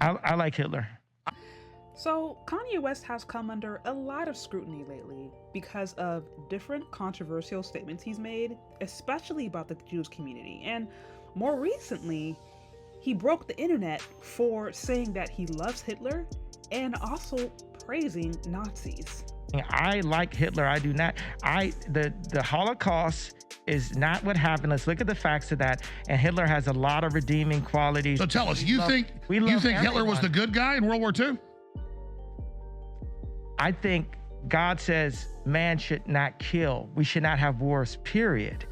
I like Hitler. So, Kanye West has come under a lot of scrutiny lately because of different controversial statements he's made, especially about the Jewish community. And more recently, he broke the internet for saying that he loves Hitler and also praising Nazis. I like Hitler. I do not. The Holocaust is not what happened. Let's look at the facts of that. And Hitler has a lot of redeeming qualities. So tell us, you think Hitler was the good guy in World War II? I think God says man should not kill. We should not have wars, period.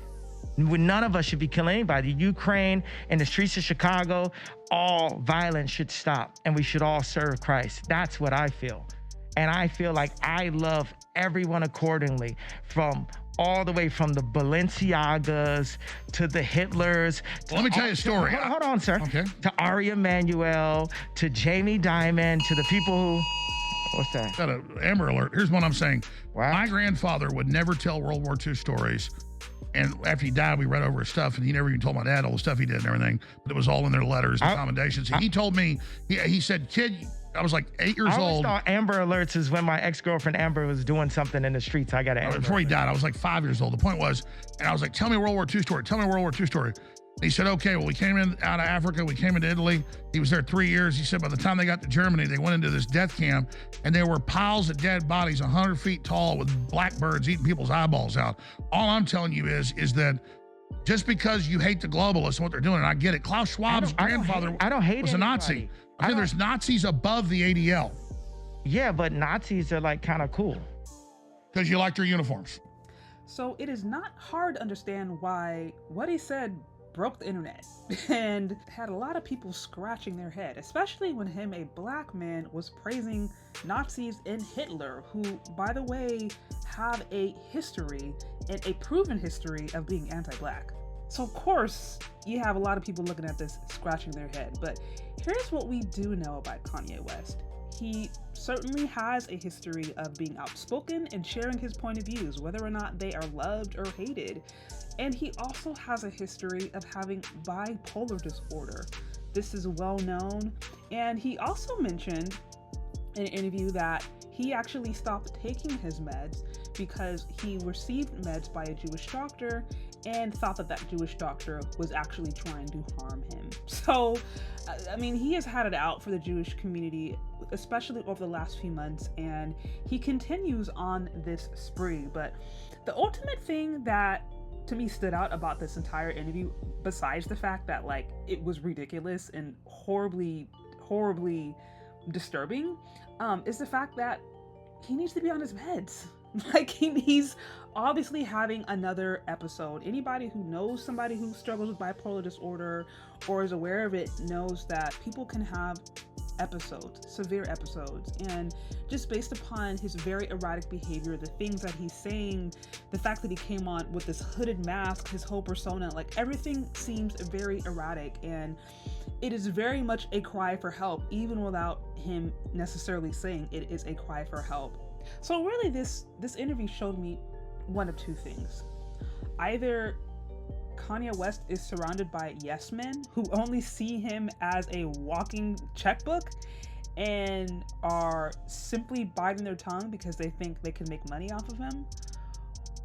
None of us should be killing anybody. Ukraine and the streets of Chicago, all violence should stop and we should all serve Christ. That's what I feel. And I feel like I love everyone accordingly, from all the way from the Balenciagas to the Hitlers. Let me tell you a story. Hold on, sir. Okay. To Ari Emanuel, to Jamie Dimon, to the people who, what's that? Got an Amber Alert. Here's what I'm saying. Wow. My grandfather would never tell World War II stories. And after he died, we read over his stuff, and he never even told my dad all the stuff he did and everything. But it was all in their letters and commendations. He told me, he said, kid, I was like 8 years I always old. thought Amber Alerts is when my ex-girlfriend Amber was doing something in the streets. I got an Amber Before he Alert. died, I was like 5 years old. The point was, and I was like, tell me a World War II story. Tell me a World War II story. And he said, okay, well, we came in out of Africa. We came into Italy. He was there 3 years. He said by the time they got to Germany, they went into this death camp, and there were piles of dead bodies 100 feet tall with blackbirds eating people's eyeballs out. All I'm telling you is that just because you hate the globalists and what they're doing, and I get it, Klaus Schwab's grandfather was a Nazi. I mean, there's Nazis above the ADL. Yeah, but Nazis are like kind of cool. Because you like their uniforms. So it is not hard to understand why what he said broke the internet and had a lot of people scratching their head, especially when him, a black man, was praising Nazis and Hitler, who, by the way, have a history and a proven history of being anti-black. So of course, you have a lot of people looking at this scratching their head, but here's what we do know about Kanye West. He certainly has a history of being outspoken and sharing his point of views, whether or not they are loved or hated. And he also has a history of having bipolar disorder. This is well known. And he also mentioned in an interview that he actually stopped taking his meds because he received meds by a Jewish doctor and thought that that Jewish doctor was actually trying to harm him. So, I mean, he has had it out for the Jewish community, especially over the last few months, and he continues on this spree. But the ultimate thing that to me stood out about this entire interview, besides the fact that like it was ridiculous and horribly disturbing, is the fact that he needs to be on his meds. Like he's obviously having another episode. Anybody who knows somebody who struggles with bipolar disorder or is aware of it knows that people can have episodes, severe episodes, and just based upon his very erratic behavior, the things that he's saying, the fact that he came on with this hooded mask, his whole persona, like everything seems very erratic, and it is very much a cry for help, even without him necessarily saying it is a cry for help. So really this interview showed me one of two things. Either Kanye West is surrounded by yes men who only see him as a walking checkbook and are simply biting their tongue because they think they can make money off of him,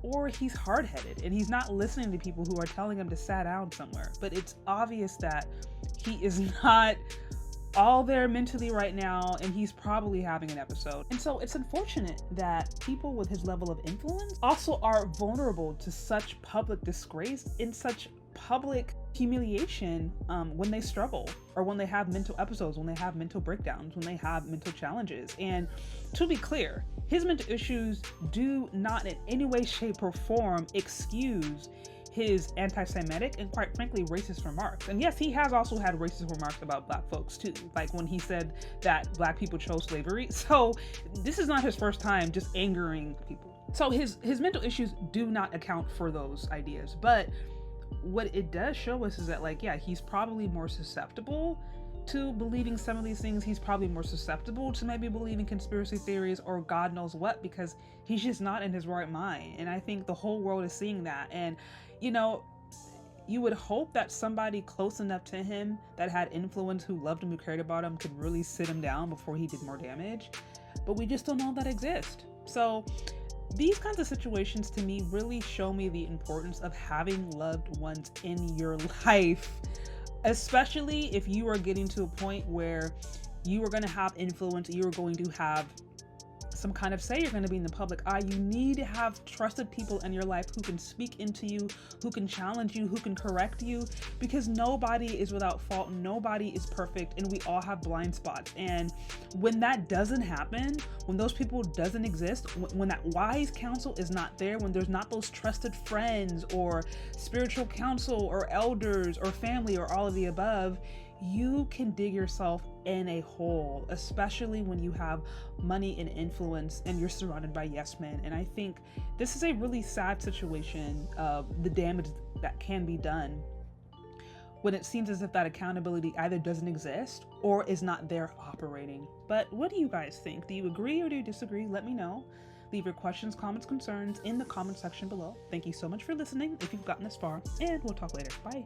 or he's hard-headed and he's not listening to people who are telling him to sit down somewhere. But it's obvious that he is not all there mentally right now, and he's probably having an episode. And so it's unfortunate that people with his level of influence also are vulnerable to such public disgrace and such public humiliation when they struggle, or when they have mental episodes, when they have mental breakdowns, when they have mental challenges. And to be clear, his mental issues do not in any way, shape, or form excuse his anti-Semitic and quite frankly racist remarks. And yes, he has also had racist remarks about black folks too, like when he said that black people chose slavery. So this is not his first time just angering people. So his mental issues do not account for those ideas. But what it does show us is that, like, yeah, he's probably more susceptible to believing some of these things. He's probably more susceptible to maybe believing conspiracy theories or God knows what, because he's just not in his right mind. And I think the whole world is seeing that. And you know, You would hope that somebody close enough to him that had influence, who loved him, who cared about him, could really sit him down before he did more damage. But we just don't know that exist. So these kinds of situations to me really show me the importance of having loved ones in your life, especially if you are getting to a point where you are going to have influence, you are going to have some kind of say, you're going to be in the public eye. You need to have trusted people in your life who can speak into you, who can challenge you, who can correct you, because nobody is without fault, nobody is perfect, and we all have blind spots. And when that doesn't happen, when those people doesn't exist, when that wise counsel is not there, when there's not those trusted friends or spiritual counsel or elders or family or all of the above, you can dig yourself in a hole, especially when you have money and influence and you're surrounded by yes men. And I think this is a really sad situation of the damage that can be done when it seems as if that accountability either doesn't exist or is not there operating. But what do you guys think? Do you agree or do you disagree? Let me know. Leave your questions, comments, concerns in the comment section below. Thank you so much for listening if you've gotten this far, and we'll talk later. Bye.